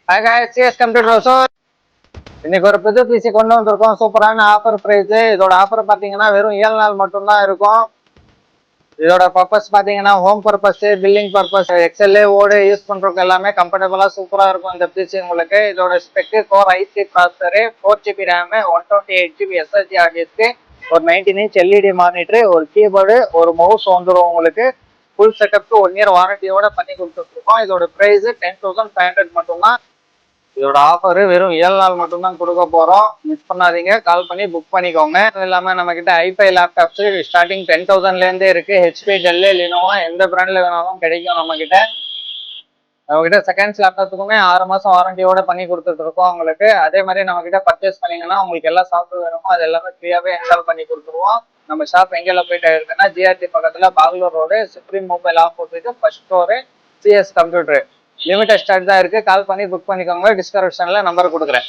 Hi guys, CS Computer Resource. இன்னைக்கு ஒரு புது பிசி கொண்டு வந்திருக்கோம். சூப்பரான ஆஃபர் பிரைஸ். இதோட ஆஃபர் பாத்தீங்கன்னா வெறும் 7 நாள் மட்டும்தான் இருக்கும். இதோட பர்பஸ் பாத்தீங்கன்னா home purpose, billing purpose, Excel Word use பண்றவங்க எல்லாமே கம்ஃபர்டபுளா சூப்பரா இருக்கும் இந்த பிசி உங்களுக்கு. இதோட spec core i3 processor, 4GB RAM, 128GB SSD hard disk, ஒரு 19 இன்ச் எல்இடி மானிட்டர், ஒரு கீபோர்டு, ஒரு மவுஸ் வந்துடும் உங்களுக்கு. ஃபுல் செட்டப்க்கு 1 இயர் வாரண்டியோட பண்ணி கொடுத்துருக்கோம். இதோட பிரைஸ் 10,500 மட்டும்தான். இதோட ஆஃபர் வெறும் 7 நாள் மட்டும்தான் கொடுக்க போறோம். மிஸ் பண்ணாதீங்க, கால் பண்ணி புக் பண்ணிக்கோங்க. அது இல்லாம நம்ம கிட்ட i5 லேப்டாப்ஸ் ஸ்டார்டிங் 10,000ல இருந்தே இருக்கு. ஹெச்பி, டெல், லினோவா எந்த பிராண்ட்ல வேணாலும் கிடைக்கும் நம்ம கிட்ட. செகண்ட்ஸ் லேப்டாப்புக்குமே 6 மாசம் வாரண்டியோட பண்ணி கொடுத்துட்டு இருக்கோம் உங்களுக்கு. அதே மாதிரி நம்ம கிட்ட பர்ச்சேஸ் பண்ணீங்கன்னா உங்களுக்கு எல்லா சாஃப்ட்வேர் வேணுமோ அது எல்லாமே ஃப்ரீயாவே இன்ஸ்டால் பண்ணி கொடுத்துருவோம். நம்ம ஷாப் எங்கெல்லாம் போயிட்டு இருக்குன்னா ஜிஆர்டி பக்கத்துல Bagalur road, supreme mobile opposite, first floor, CS computer. Limited start தான் இருக்கு. கால் பண்ணி புக் பண்ணிக்கோங்க. டிஸ்கிரிப்ஷன்ல நம்பர் கொடுக்குறேன்.